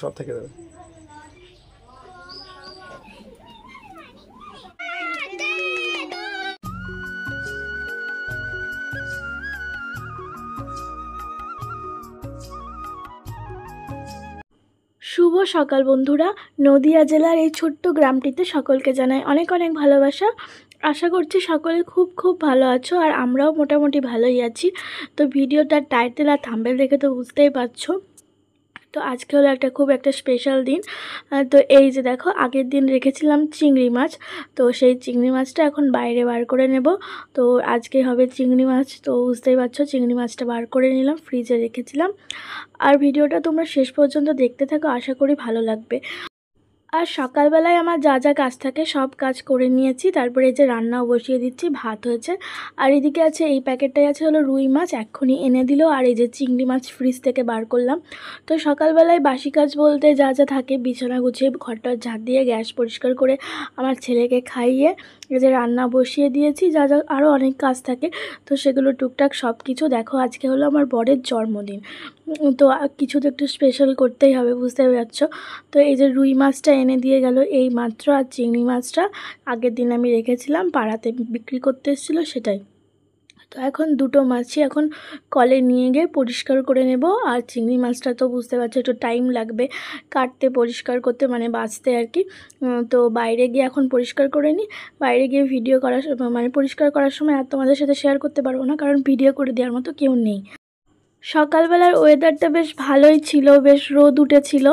সব থেকে যাবে। শুভ সকাল বন্ধুরা। নদিয়া জেলার এই ছোট্ট গ্রামটিতে সকলকে জানাই অনেক অনেক ভালোবাসা। আশা করছি সকলে খুব খুব ভালো আছো, আর আমরাও মোটামুটি ভালোই আছি। তো ভিডিওটার টাইটেল আর থাম্বনেল দেখে তো বুঝতেই পারছো। তো আজকে হলো খুব একটা স্পেশাল দিন। তো এই যে দেখো, আগের দিন রেখেছিলাম চিংড়ি মাছ, তো সেই চিংড়ি মাছটা এখন বাইরে বার করে নেব। তো আজকে হবে চিংড়ি মাছ, তো বুঝতেই পারছো চিংড়ি মাছটা বার করে নিলাম, ফ্রিজে রেখেছিলাম। আর ভিডিওটা তোমরা শেষ পর্যন্ত দেখতে থাকো, আশা করি ভালো লাগবে। আর সকালবেলায় আমার যা যা কাজ থাকে সব কাজ করে নিয়েছি, তারপরে এই যে রান্নাও বসিয়ে দিচ্ছি, ভাত হয়েছে। আর এদিকে আছে এই প্যাকেটটাই আছে হলো রুই মাছ, এক্ষুনি এনে দিল। আর এই যে চিংড়ি মাছ ফ্রিজ থেকে বার করলাম। তো সকালবেলায় বাসি কাজ বলতে যা যা থাকে, বিছানা গুছিয়ে ঘরটা ঝাড় দিয়ে গ্যাস পরিষ্কার করে আমার ছেলেকে খাইয়ে এই যে রান্না বসিয়ে দিয়েছি। যা যা আরও অনেক কাজ থাকে, তো সেগুলো টুকটাক সব কিছু। দেখো আজকে হলো আমার বরের জন্মদিন, তো কিছু তো একটু স্পেশাল করতেই হবে, বুঝতে পারছো। তো এই যে রুই মাছটা এনে দিয়ে গেল এই মাত্র, আর চিংড়ি মাছটা আগের দিন আমি রেখেছিলাম, পাড়াতে বিক্রি করতে এসেছিলো সেটাই। তো এখন দুটো মাছই এখন কলে নিয়ে গিয়ে পরিষ্কার করে নেব। আর চিংড়ি মাছটা তো বুঝতে পারছো একটু টাইম লাগবে কাটতে, পরিষ্কার করতে, মানে বাছতে আর কি। তো বাইরে গিয়ে এখন পরিষ্কার করে নিই। বাইরে গিয়ে ভিডিও করার মানে পরিষ্কার করার সময় আর তোমাদের সাথে শেয়ার করতে পারবো না, কারণ ভিডিও করে দেওয়ার মতো কেউ নেই। সকালবেলার ওয়েদারটা বেশ ভালোই ছিল, বেশ রোদ উঠেছিল।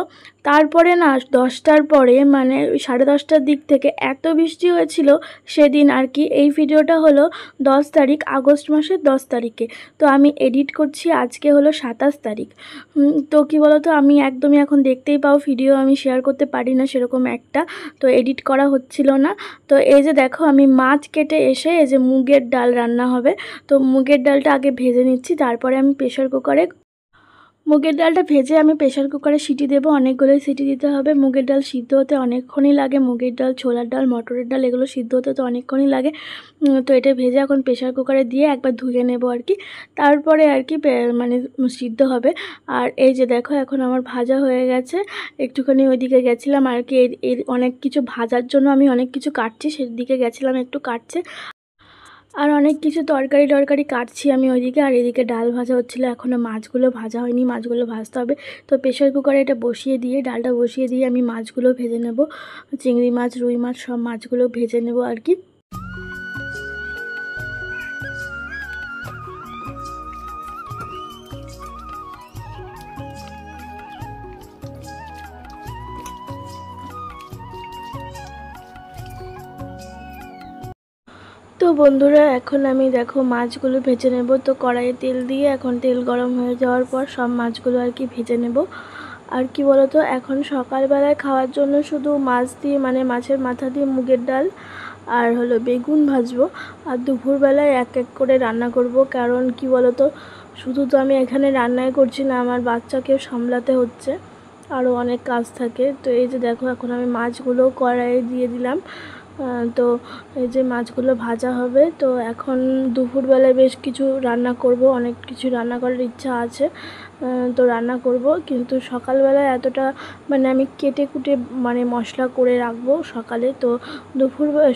তারপরে না 10টার পরে, মানে 10:30টার দিক থেকে এত বৃষ্টি হয়েছিল সেদিন আর কি। এই ভিডিওটা হলো 10 তারিখ, আগস্ট মাসের 10 তারিখে। তো আমি এডিট করছি, আজকে হলো 27 তারিখ। তো কী বলো তো, আমি একদমই এখন দেখতেই পাও ভিডিও আমি শেয়ার করতে পারি না সেরকম একটা, তো এডিট করা হচ্ছিল না। তো এই যে দেখো, আমি মাছ কেটে এসে এই যে মুগের ডাল রান্না হবে, তো মুগের ডালটা আগে ভেজে নিচ্ছি, তারপরে আমি প্রেশার কুকারে মুগের ডালটা ভেজে আমি প্রেশার কুকারে সিটি দেবো। অনেকগুলোই সিটি দিতে হবে, মুগের ডাল সিদ্ধ হতে অনেকক্ষণই লাগে। মুগের ডাল, ছোলার ডাল, মটরের ডাল এগুলো সিদ্ধ হতে তো অনেকক্ষণই লাগে। তো এটা ভেজে এখন প্রেশার কুকারে দিয়ে একবার ধুয়ে নেব আর কি, তারপরে আর কি মানে সিদ্ধ হবে। আর এই যে দেখো, এখন আমার ভাজা হয়ে গেছে। একটুখানি ওইদিকে গেছিলাম আর কি, এর অনেক কিছু ভাজার জন্য আমি অনেক কিছু কাটছি, সেদিকে গেছিলাম একটু কাটছে। আর অনেক কিছু তরকারি কাটছি আমি ওইদিকে। আর এদিকে ডাল ভাজা হচ্ছিলো, এখনও মাছগুলো ভাজা হয়নি, মাছগুলো ভাজতে হবে। তো প্রেশার কুকারে এটা বসিয়ে দিয়ে, ডালটা বসিয়ে দিয়ে আমি মাছগুলো ভেজে নেব। চিংড়ি মাছ, রুই মাছ সব মাছগুলো ভেজে নেব আর কি। তো বন্ধুরা, এখন আমি দেখো মাছগুলো ভেজে নেব। তো কড়াইয়ে তেল দিয়ে, এখন তেল গরম হয়ে যাওয়ার পর সব মাছগুলো আর কি ভেজে নেব। আর কি বলো তো, এখন সকালবেলায় খাওয়ার জন্য শুধু মাছ দিয়ে, মানে মাছের মাথা দিয়ে মুগের ডাল আর হলো বেগুন ভাজবো। আর দুপুরবেলায় এক এক করে রান্না করব, কারণ কি বলো তো, শুধু তো আমি এখানে রান্নাই করছি না, আমার বাচ্চাকেও সামলাতে হচ্ছে, আরও অনেক কাজ থাকে। তো এই যে দেখো, এখন আমি মাছগুলো কড়াইয়ে দিয়ে দিলাম। তো এই যে মাছগুলো ভাজা হবে। তো এখন দুপুরবেলায় বেশ কিছু রান্না করব, অনেক কিছু রান্না করার ইচ্ছা আছে। তো রান্না করব, কিন্তু সকালবেলায় এতটা মানে আমি কেটে কুটে মানে মশলা করে রাখবো সকালে। তো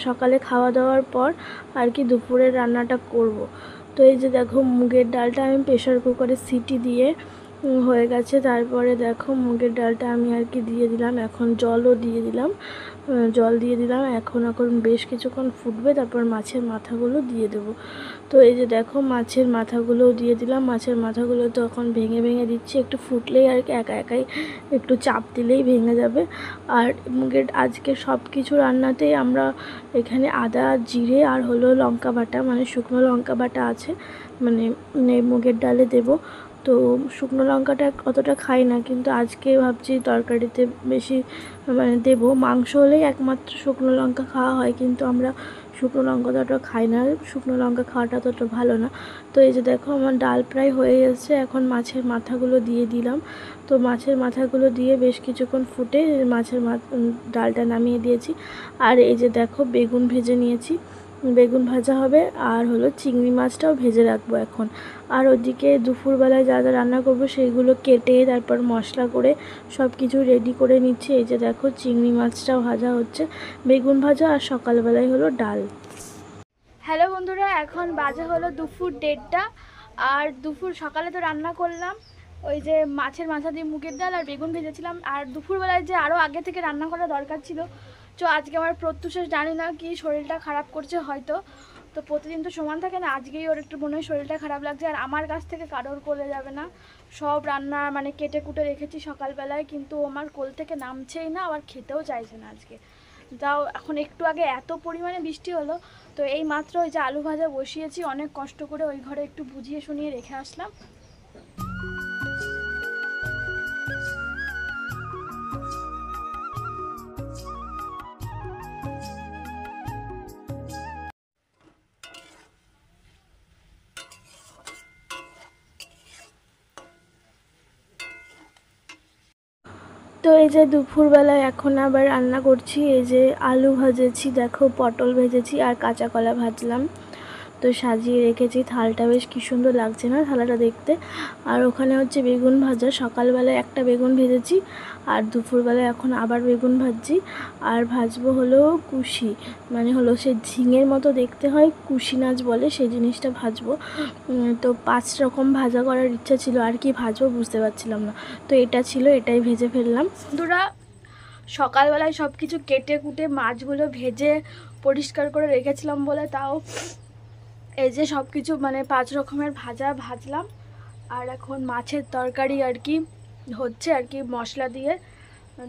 সকালে খাওয়া দাওয়ার পর আর কি দুপুরের রান্নাটা করব। তো এই যে দেখো, মুগের ডালটা আমি প্রেশার কুকারে সিটি দিয়ে হয়ে গেছে। তারপরে দেখো মুগের ডালটা আমি আর কি দিয়ে দিলাম, এখন জলও দিয়ে দিলাম, জল দিয়ে দিলাম। এখন বেশ কিছুক্ষণ ফুটবে, তারপর মাছের মাথাগুলো দিয়ে দেবো। তো এই যে দেখো, মাছের মাথাগুলোও দিয়ে দিলাম। মাছের মাথাগুলো তো এখন ভেঙে ভেঙে দিচ্ছি, একটু ফুটলেই আর কি একা একাই একটু চাপ দিলেই ভেঙে যাবে। আর মুগের আজকে সব কিছু রান্নাতেই আমরা এখানে আদা, জিরে আর হলো লঙ্কা বাটা, মানে শুকনো লঙ্কা বাটা আছে, মানে মুগের ডালে দেবো। তো শুকনো লঙ্কাটা অতটা খাই না, কিন্তু আজকে ভাবছি তরকারিতে বেশি মানে দেবো। মাংস হলেই একমাত্র শুকনো লঙ্কা খাওয়া হয়, কিন্তু আমরা শুকনো লঙ্কা ততটা খাই না, শুকনো লঙ্কা খাওয়াটা ততটা ভালো না। তো এই যে দেখো, আমার ডাল প্রায় হয়ে গেছে, এখন মাছের মাথাগুলো দিয়ে দিলাম। তো মাছের মাথাগুলো দিয়ে বেশ কিছুক্ষণ ফুটে ডালটা নামিয়ে দিয়েছি। আর এই যে দেখো, বেগুন ভেজে নিয়েছি। বেগুন ভাজা হবে, আর হলো চিংড়ি মাছটাও ভেজে রাখবো এখন। আর ওদিকে দুপুরবেলায় যা যা রান্না করবো সেইগুলো কেটে তারপর মশলা করে সব কিছু রেডি করে নিচ্ছি। এই যে দেখো চিংড়ি মাছটাও ভাজা হচ্ছে, বেগুন ভাজা, আর সকালবেলায় হলো ডাল। হ্যালো বন্ধুরা, এখন বাজে হলো দুপুর 1:30, আর সকালে তো রান্না করলাম ওই যে মাছের মাথা দিয়ে মুগের ডাল আর বেগুন ভেজেছিলাম। আর দুপুরবেলায় যে আরও আগে থেকে রান্না করা দরকার ছিল, তো আজকে আমার প্রত্যুষে জানি না কি শরীরটা খারাপ করছে হয়তো, তো প্রতিদিন তো সমান থাকে না, আজকেই ওর একটু মনে হয় শরীরটা খারাপ লাগছে। আর আমার কাছ থেকে কারোর কোলে যাবে না, সব রান্না মানে কেটে কুটে রেখেছি সকালবেলায়, কিন্তু আমার কোল থেকে নামছেই না, আবার খেতেও চাইছে না আজকে। তাও এখন একটু আগে এত পরিমাণে বৃষ্টি হলো, তো এই মাত্র ওই যে আলু ভাজা বসিয়েছি অনেক কষ্ট করে, ওই ঘরে একটু বুঝিয়ে শুনিয়ে রেখে আসলাম। তো এই যে দুপুরবেলায় এখন আবার রান্না করছি, এই যে আলু ভাজেছি, দেখো পটল ভেজেছি আর কাঁচা কলা ভাজলাম, তো সাজিয়ে রেখেছি। থালটা বেশ কী সুন্দর লাগছে না থালাটা দেখতে। আর ওখানে হচ্ছে বেগুন ভাজা, সকালবেলায় একটা বেগুন ভেজেছি আর দুপুরবেলায় এখন আবার বেগুন ভাজছি। আর ভাজবো হলো কুশি, মানে হলো সে ঝিঙের মতো দেখতে হয়, কুশি নাচ বলে, সেই জিনিসটা ভাজবো। তো 5 রকম ভাজা করার ইচ্ছা ছিল, আর কি ভাজবো বুঝতে পারছিলাম না, তো এটা ছিল, এটাই ভেজে ফেললাম। বন্ধুরা সকালবেলায় সব কিছু কেটে কুটে মাছগুলো ভেজে পরিষ্কার করে রেখেছিলাম বলে, তাও এই যে সব কিছু মানে 5 রকমের ভাজা ভাজলাম। আর এখন মাছের তরকারি আর কি হচ্ছে আর কি মশলা দিয়ে।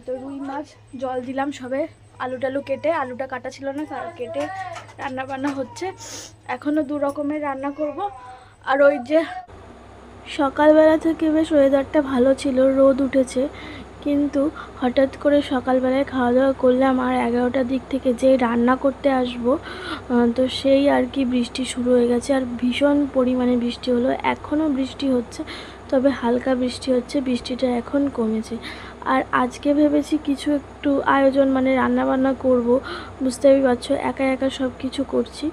তো রুই মাছ জল দিলাম সবে, আলু টালু কেটে, আলুটা কাটা ছিল না, কেটে রান্না বান্না হচ্ছে। এখনও 2 রকমের রান্না করব। আর ওই যে সকালবেলা থেকে বেশ ওয়েদারটা ভালো ছিল, রোদ উঠেছে, কিন্তু হঠাৎ করে সকালবেলায় খাওয়া দাওয়া করলাম আর 11টার দিক থেকে যেই রান্না করতে আসবো, তো সেই আর কি বৃষ্টি শুরু হয়ে গেছে। আর ভীষণ পরিমাণে বৃষ্টি হলো, এখনও বৃষ্টি হচ্ছে, তবে হালকা বৃষ্টি হচ্ছে, বৃষ্টিটা এখন কমেছে। আর আজকে ভেবেছি কিছু একটু আয়োজন, মানে রান্না বান্না করব, বুঝতেই পারছো একা একা সব কিছু করছি।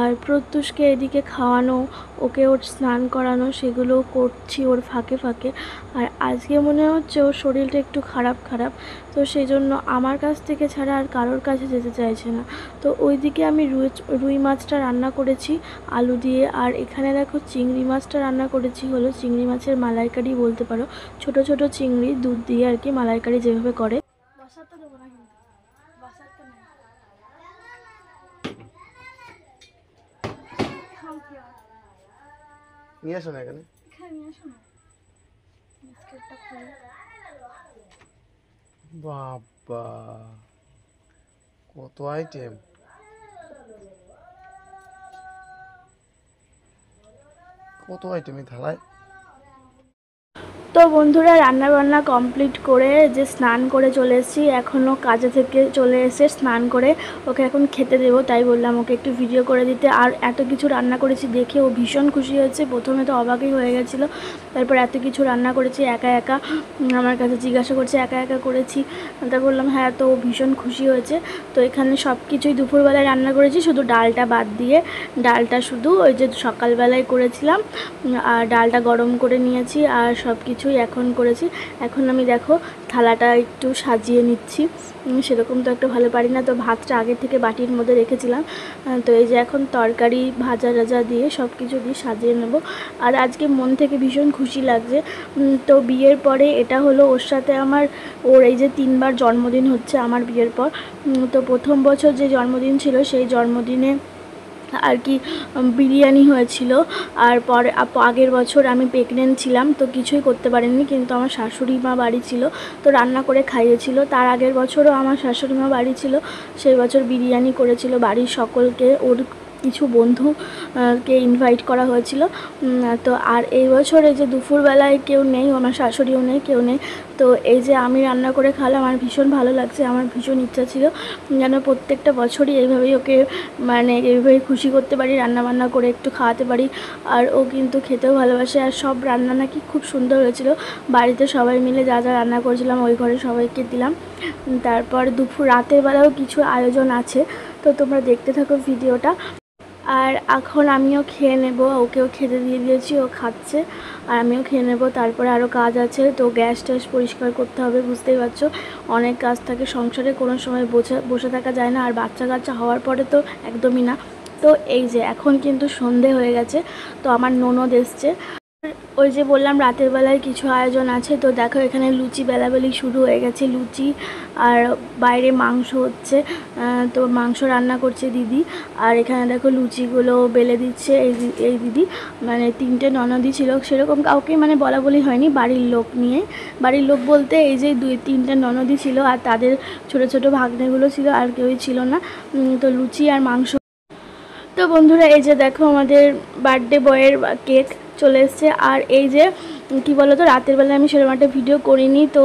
আর প্রত্যুষকে এদিকে খাওয়ানো, ওকে ওর স্নান করানো, সেগুলোও করছি ওর ফাঁকে ফাঁকে। আর আজকে মনে হচ্ছে ওর শরীরটা একটু খারাপ, তো সেই জন্য আমার কাছ থেকে ছাড়া আর কারোর কাছে যেতে চাইছে না। তো ওইদিকে আমি রুই মাছটা রান্না করেছি আলু দিয়ে, আর এখানে দেখো চিংড়ি মাছটা রান্না করেছি হলো চিংড়ি মাছের মালাইকারি বলতে পারো, ছোট ছোট চিংড়ি দুধ দিয়ে আর কি মালাইকারি যেভাবে করে। নিয়ে আসো না এখানে, বাবা কত আইটেম, কত আইটেম এই থালায়। তো বন্ধুরা রান্না বান্না কমপ্লিট করে যে স্নান করে চলে এসেছি, এখনও কাজে থেকে চলে এসে স্নান করে ওকে এখন খেতে দেবো, তাই বললাম ওকে একটু ভিডিও করে দিতে। আর এত কিছু রান্না করেছি দেখে ও ভীষণ খুশি হয়েছে, প্রথমে তো অবাকই হয়ে গেছিলো, তারপর এত কিছু রান্না করেছি একা একা, আমার কাছে জিজ্ঞাসা করছে একা একা করেছি, তা বললাম হ্যাঁ, তো ও ভীষণ খুশি হয়েছে। তো এখানে সব কিছুই দুপুরবেলায় রান্না করেছি, শুধু ডালটা বাদ দিয়ে, ডালটা শুধু ওই যে সকালবেলায় করেছিলাম, আর ডালটা গরম করে নিয়েছি আর সব কিছুই এখন করেছি। এখন আমি দেখো থালাটা একটু সাজিয়ে নিচ্ছি, সেরকম তো একটা ভালো পারি না, তো ভাতটা আগে থেকে বাটির মধ্যে রেখেছিলাম। তো এই যে এখন তরকারি ভাজা টাজা দিয়ে সব কিছু দিয়ে সাজিয়ে নেব। আর আজকে মন থেকে ভীষণ খুশি লাগছে। তো বিয়ের পরে এটা হলো ওর সাথে ওর এই যে 3বার জন্মদিন হচ্ছে আমার বিয়ের পর। তো প্রথম বছর যে জন্মদিন ছিল সেই জন্মদিনে আর কি বিরিয়ানি হয়েছিল, আর আগের বছর আমি প্রেগনেন্ট ছিলাম, তো কিছুই করতে পারিনি, কিন্তু আমার শাশুড়ি মা বাড়ি ছিল, তো রান্না করে খাইয়েছিল। তার আগের বছরও আমার শাশুড়ি মা বাড়ি ছিল, সেই বছর বিরিয়ানি করেছিল বাড়ির সকলকে, ওর কিছু বন্ধু কে ইনভাইট করা হয়েছিল। তো আর এই বছর এই যে দুপুরবেলায় কেউ নেই, আমার শাশুড়িও নেই, কেউ নেই, তো এই যে আমি রান্না করে খাওয়ালাম, আমার ভীষণ ভালো লাগছে। আমার ভীষণ ইচ্ছা ছিল যেন প্রত্যেকটা বছরই এইভাবেই ওকে মানে এইভাবেই খুশি করতে পারি, রান্নাবান্না করে একটু খাওয়াতে পারি। আর ও কিন্তু খেতেও ভালোবাসে, আর সব রান্না নাকি খুব সুন্দর হয়েছিল। বাড়িতে সবাই মিলে যা যা রান্না করেছিলাম ওই ঘরে সবাইকে দিলাম। তারপর রাতের বেলাও কিছু আয়োজন আছে, তো তো তোমরা দেখতে থাকো ভিডিওটা। আর এখন আমিও খেয়ে নেব, ওকেও খেতে দিয়ে দিয়েছি, ও খাচ্ছে আর আমিও খেয়ে নেব। তারপরে আরও কাজ আছে, তো গ্যাস ট্যাস পরিষ্কার করতে হবে, বুঝতেই পারছো অনেক কাজ থাকে সংসারে, কোনো সময় বসে থাকা যায় না। আর বাচ্চা কাচ্চা হওয়ার পরে তো একদমই না। তো এই যে এখন কিন্তু সন্ধে হয়ে গেছে, তো আমার ননদ এসছে। ওই যে বললাম রাতের বেলায় কিছু আয়োজন আছে, তো দেখো এখানে লুচি বেলাবেলি শুরু হয়ে গেছে, লুচি আর বাইরে মাংস হচ্ছে, তো মাংস রান্না করছে দিদি। আর এখানে দেখো লুচিগুলো বেলে দিচ্ছে এই দিদি, মানে 3টে ননদই ছিল, সেরকম কাউকে মানে বলা বলি হয়নি, বাড়ির লোক নিয়ে। বাড়ির লোক বলতে এই যে 2-3টে ননদই ছিল, আর তাদের ছোট ছোট ভাগ্নেগুলো ছিল, আর কেউই ছিল না। তো লুচি আর মাংস। তো বন্ধুরা এই যে দেখো আমাদের বার্থডে বয়ের কেক চলে এসছে। আর এই যে কি বলো তো, রাতের বেলায় আমি সেরকম একটা ভিডিও করিনি, তো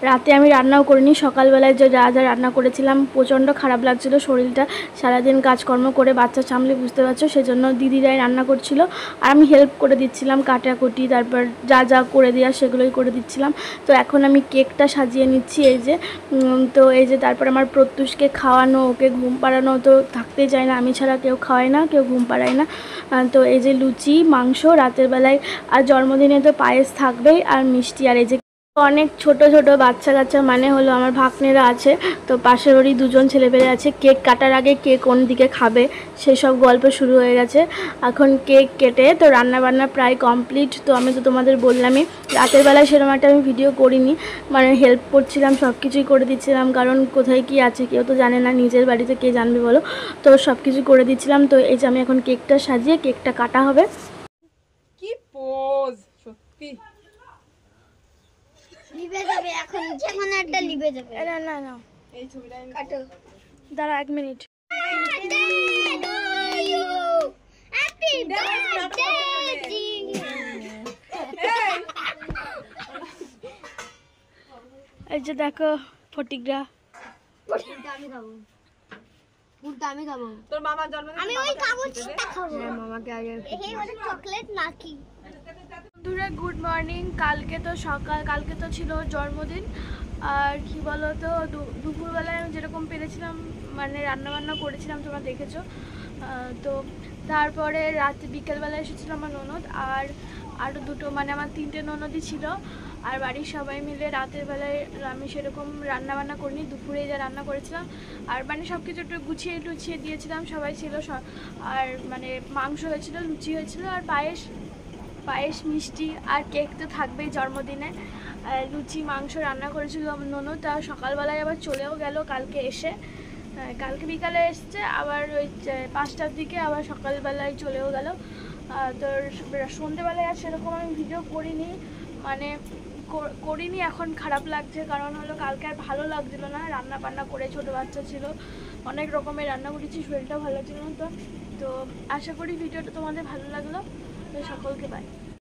রাতে আমি রান্নাও করিনি। সকালবেলায় যা যা রান্না করেছিলাম, প্রচণ্ড খারাপ লাগছিলো শরীরটা, সারাদিন কাজকর্ম করে বাচ্চা সামলে, বুঝতে পারছো, সেজন্য দিদিরাই রান্না করছিল আর আমি হেল্প করে দিচ্ছিলাম, কাটাকুটি তারপর যা যা করে দেওয়া সেগুলোই করে দিচ্ছিলাম। তো এখন আমি কেকটা সাজিয়ে নিচ্ছি এই যে। তো এই যে তারপর আমার প্রত্যুষকে খাওয়ানো, ওকে ঘুম পাড়ানো, তো থাকতেই চায় না, আমি ছাড়া কেউ খাওয়ায় না, কেউ ঘুম পাড়ায় না। তো এই যে লুচি মাংস রাতের বেলায়, আর জন্মদিনে তো পায়েস থাকবেই আর মিষ্টি। আর এই যে অনেক ছোট ছোট বাচ্চা কাচ্চা, মানে হলো আমার ভাগ্নেরা আছে, তো পাশের ওরই 2জন ছেলেপেলে আছে। কেক কাটার আগে কে কোন দিকে খাবে সেসব গল্প শুরু হয়ে গেছে। এখন কেক কেটে তো রান্নাবান্না প্রায় কমপ্লিট। তো আমি তো তোমাদের বললামই রাতের বেলায় সেরকম একটা আমি ভিডিও করিনি, মানে হেল্প করছিলাম, সব কিছুই করে দিচ্ছিলাম, কারণ কোথায় কি আছে কেউ তো জানে না, নিজের বাড়িতে কে জানবে বলো। তো সব কিছু করে দিচ্ছিলাম। তো এই যে আমি এখন কেকটা সাজিয়ে কেকটা কাটা হবে। কি পোজ সত্যি লিবে যাবে এখন, যেমন একটা লিবে যাবে। না না না, এই ছবিটা আমি কাটো। দাঁড়া 1 মিনিট। হ্যাপি বার্থডে এই যে দেখো ফটিকরা। আমি খাবো, পুরটা আমি খাবো। তোর মামার জন্মদিন আমি ওই কাগজটা খাবো। মামাকে আগে এই ওটা চকলেট নাকি? বন্ধুরা গুড মর্নিং। কালকে তো ছিল ওর জন্মদিন। আর কি বলো তো, দুপুরবেলায় আমি যেরকম পেরেছিলাম মানে রান্নাবান্না করেছিলাম, তোমরা দেখেছো। তো তারপরে বিকেলবেলায় এসেছিলো আমার ননদ, আর আরও 2টো, মানে আমার 3টে ননদই ছিল। আর বাড়ির সবাই মিলে রাতের বেলায় আমি সেরকম রান্নাবান্না করিনি, দুপুরে যা রান্না করেছিলাম আর মানে সব কিছু একটু গুছিয়ে টুছিয়ে দিয়েছিলাম, সবাই ছিল। আর মানে মাংস হয়েছিল, লুচি হয়েছিল, আর পায়েস মিষ্টি আর কেক তো থাকবেই জন্মদিনে। লুচি মাংস রান্না করেছিল ননদ। তা সকালবেলায় আবার চলেও গেল কালকে এসে, কালকে বিকালে এসছে, আবার ওই 5টার দিকে আবার সকালবেলায় চলেও গেল। তো সন্ধেবেলায় আর সেরকম আমি ভিডিও করিনি, মানে করিনি। এখন খারাপ লাগছে, কারণ হলো কালকে আর ভালো লাগছিল না, রান্না বান্না করে, ছোটো বাচ্চা ছিল, অনেক রকমের রান্না করেছি, শরীরটা ভালো ছিল না। তো আশা করি ভিডিওটা তোমাদের ভালো লাগলো। তো সকলকে বাই।